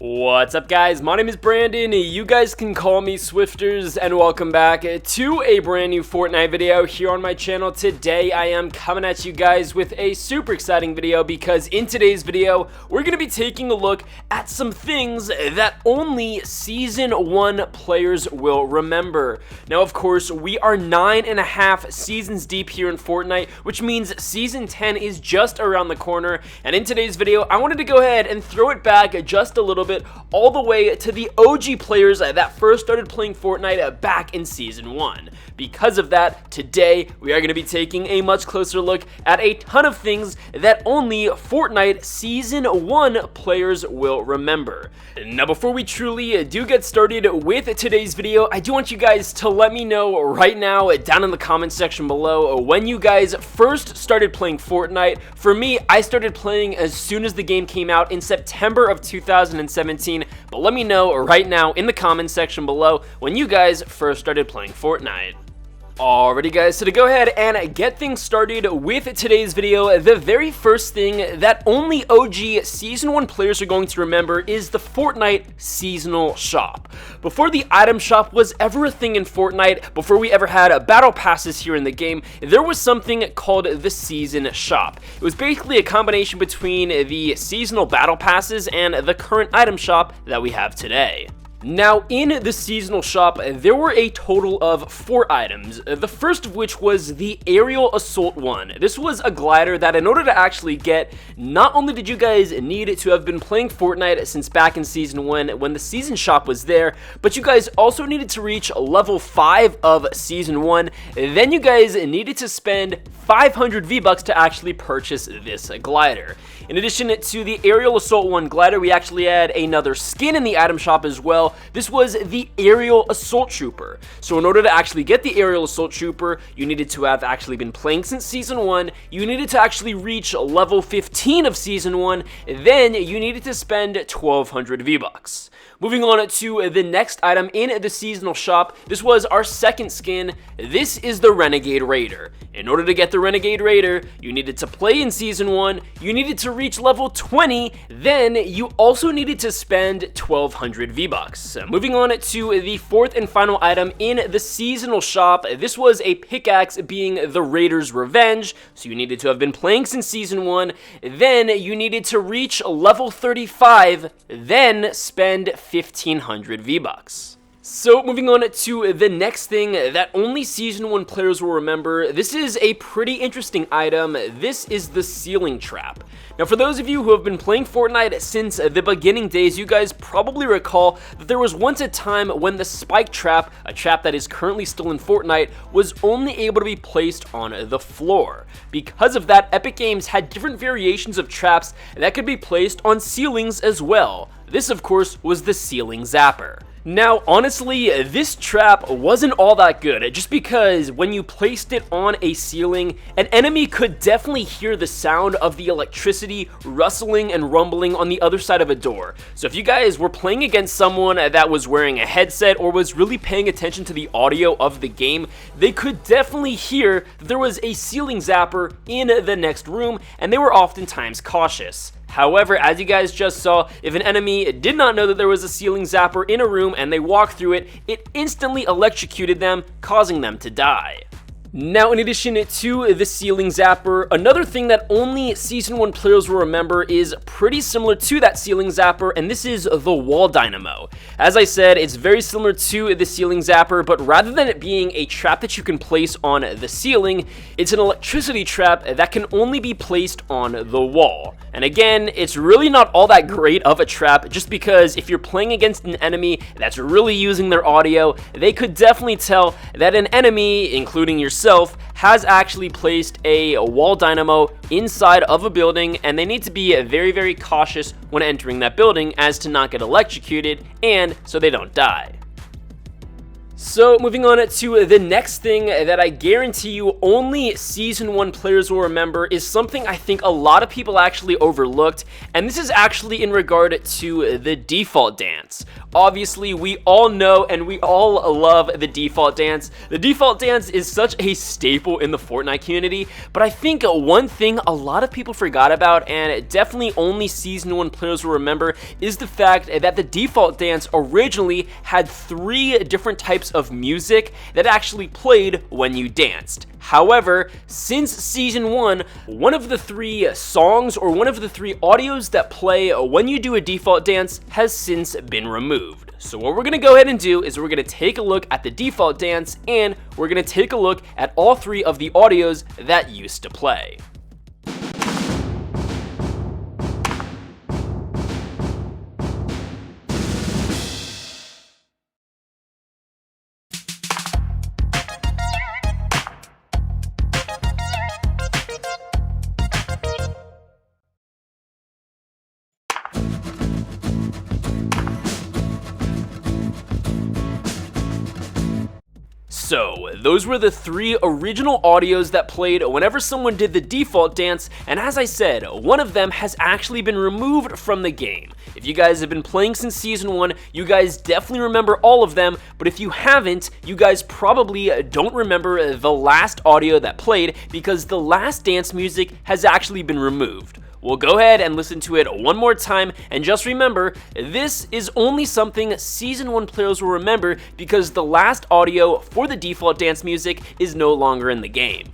What's up guys, my name is Brandon, you guys can call me Swifterrs, and welcome back to a brand new Fortnite video here on my channel. Today I am coming at you guys with a super exciting video because in today's video we're going to be taking a look at some things that only Season 1 players will remember. Now of course we are 9.5 seasons deep here in Fortnite, which means Season 10 is just around the corner, and in today's video I wanted to go ahead and throw it back just a little bit all the way to the OG players that first started playing Fortnite back in Season 1. Because of that, today we are going to be taking a much closer look at a ton of things that only Fortnite Season 1 players will remember. Now before we truly do get started with today's video, I do want you guys to let me know right now down in the comment section below when you guys first started playing Fortnite. For me, I started playing as soon as the game came out in September of 2017, but let me know right now in the comment section below when you guys first started playing Fortnite. Alrighty guys, so to go ahead and get things started with today's video, the very first thing that only OG Season 1 players are going to remember is the Fortnite Seasonal Shop. Before the item shop was ever a thing in Fortnite, before we ever had battle passes here in the game, there was something called the Season Shop. It was basically a combination between the seasonal battle passes and the current item shop that we have today. Now, in the seasonal shop, there were a total of 4 items, the first of which was the Aerial Assault 1. This was a glider that in order to actually get, not only did you guys need to have been playing Fortnite since back in Season 1 when the season shop was there, but you guys also needed to reach level 5 of Season 1, then you guys needed to spend 500 V-Bucks to actually purchase this glider. In addition to the Aerial Assault 1 glider, we actually had another skin in the item shop as well. This was the Aerial Assault Trooper. So in order to actually get the Aerial Assault Trooper, you needed to have actually been playing since Season 1, you needed to actually reach level 15 of Season 1, then you needed to spend 1200 V-Bucks. Moving on to the next item in the seasonal shop, this was our second skin. This is the Renegade Raider. In order to get the Renegade Raider, you needed to play in Season 1, you needed to reach level 20, then you also needed to spend 1200 V-Bucks. Moving on to the fourth and final item in the seasonal shop, this was a pickaxe being the Raider's Revenge. So you needed to have been playing since Season 1, then you needed to reach level 35, then spend 1500 V-Bucks. So moving on to the next thing that only Season 1 players will remember, this is a pretty interesting item. This is the Ceiling Trap. Now for those of you who have been playing Fortnite since the beginning days, you guys probably recall that there was once a time when the Spike Trap, a trap that is currently still in Fortnite, was only able to be placed on the floor. Because of that, Epic Games had different variations of traps that could be placed on ceilings as well. This of course was the Ceiling Zapper. Now, honestly, this trap wasn't all that good, just because when you placed it on a ceiling, an enemy could definitely hear the sound of the electricity rustling and rumbling on the other side of a door. So if you guys were playing against someone that was wearing a headset or was really paying attention to the audio of the game, they could definitely hear that there was a ceiling zapper in the next room, and they were oftentimes cautious. However, as you guys just saw, if an enemy did not know that there was a ceiling zapper in a room and they walked through it, it instantly electrocuted them, causing them to die. Now, in addition to the Ceiling Zapper, another thing that only Season 1 players will remember is pretty similar to that Ceiling Zapper, and this is the Wall Dynamo. As I said, it's very similar to the Ceiling Zapper, but rather than it being a trap that you can place on the ceiling, it's an electricity trap that can only be placed on the wall. And again, it's really not all that great of a trap, just because if you're playing against an enemy that's really using their audio, they could definitely tell that an enemy, including yourself, has actually placed a wall dynamo inside of a building, and they need to be very, very cautious when entering that building as to not get electrocuted and so they don't die. So moving on to the next thing that I guarantee you only Season 1 players will remember is something I think a lot of people actually overlooked, and this is actually in regard to the default dance. Obviously, we all know and we all love the default dance. The default dance is such a staple in the Fortnite community, but I think one thing a lot of people forgot about, and definitely only Season 1 players will remember, is the fact that the default dance originally had 3 different types of music that actually played when you danced. However, since Season 1, one of the 3 songs or one of the 3 audios that play when you do a default dance has since been removed. So what we're going to go ahead and do is we're going to take a look at the default dance, and we're going to take a look at all 3 of the audios that used to play. So, those were the 3 original audios that played whenever someone did the default dance, and as I said, one of them has actually been removed from the game. If you guys have been playing since Season 1, you guys definitely remember all of them, but if you haven't, you guys probably don't remember the last audio that played because the last dance music has actually been removed. We'll go ahead and listen to it one more time, and just remember, this is only something Season 1 players will remember because the last audio for the default dance music is no longer in the game.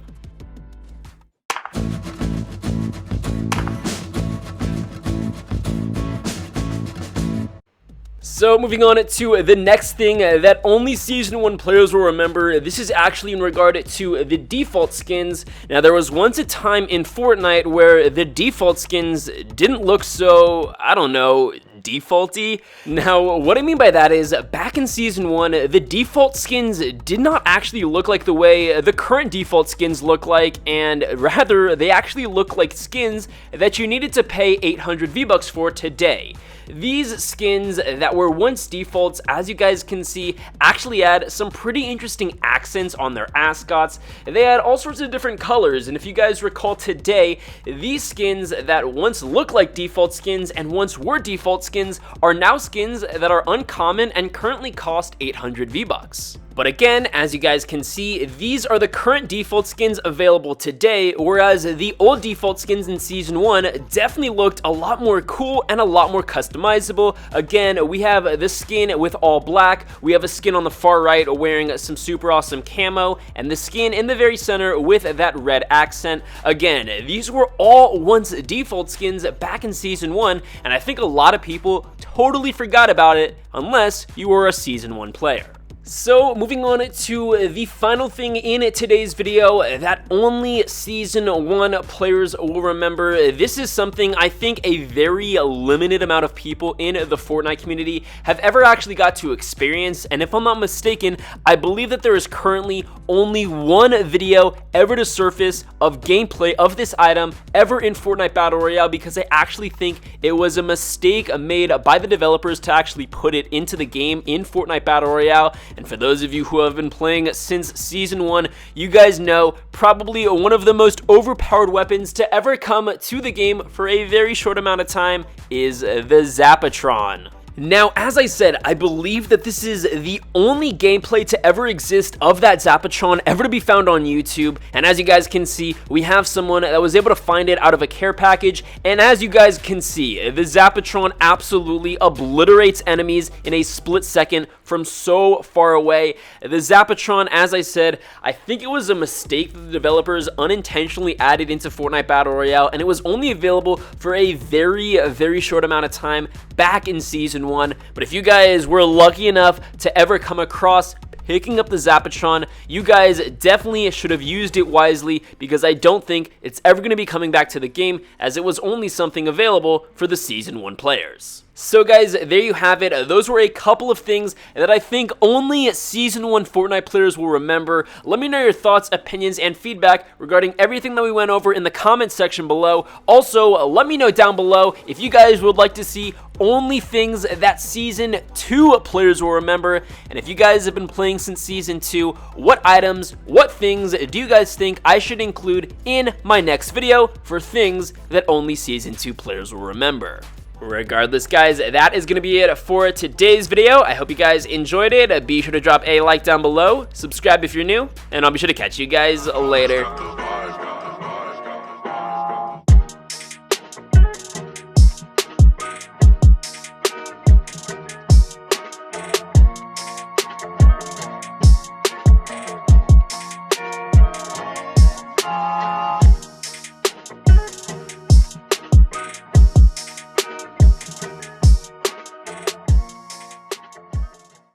So moving on to the next thing that only Season 1 players will remember, this is actually in regard to the default skins. Now there was once a time in Fortnite where the default skins didn't look so, I don't know, defaulty. Now what I mean by that is back in Season 1, the default skins did not actually look like the way the current default skins look like, and rather they actually look like skins that you needed to pay 800 V-Bucks for today. These skins that were once defaults, as you guys can see, actually had some pretty interesting accents on their ascots. They had all sorts of different colors, and if you guys recall today, these skins that once looked like default skins and once were default skins are now skins that are uncommon and currently cost 800 V-Bucks. But again, as you guys can see, these are the current default skins available today, whereas the old default skins in Season 1 definitely looked a lot more cool and a lot more customizable. Again, we have the skin with all black, we have a skin on the far right wearing some super awesome camo, and the skin in the very center with that red accent. Again, these were all once default skins back in Season 1, and I think a lot of people totally forgot about it unless you were a Season 1 player. So moving on to the final thing in today's video that only Season 1 players will remember. This is something I think a very limited amount of people in the Fortnite community have ever actually got to experience, and if I'm not mistaken, I believe that there is currently only one video ever to surface of gameplay of this item ever in Fortnite Battle Royale, because I actually think it was a mistake made by the developers to actually put it into the game in Fortnite Battle Royale. And for those of you who have been playing since Season 1, you guys know probably one of the most overpowered weapons to ever come to the game for a very short amount of time is the Zappatron. Now, as I said, I believe that this is the only gameplay to ever exist of that Zappatron ever to be found on YouTube, and as you guys can see, we have someone that was able to find it out of a care package, and as you guys can see, the Zappatron absolutely obliterates enemies in a split second from so far away. The Zappatron, as I said, I think it was a mistake that the developers unintentionally added into Fortnite Battle Royale, and it was only available for a very short amount of time back in Season 1. But if you guys were lucky enough to ever come across picking up the Zappatron, you guys definitely should have used it wisely, because I don't think it's ever going to be coming back to the game, as it was only something available for the Season 1 players. So guys, there you have it. Those were a couple of things that I think only Season 1 Fortnite players will remember. Let me know your thoughts, opinions, and feedback regarding everything that we went over in the comment section below. Also, let me know down below if you guys would like to see only things that Season 2 players will remember. And if you guys have been playing since Season 2, what items, what things do you guys think I should include in my next video for things that only Season 2 players will remember? Regardless, guys, that is going to be it for today's video. I hope you guys enjoyed it. Be sure to drop a like down below, subscribe if you're new, and I'll be sure to catch you guys later.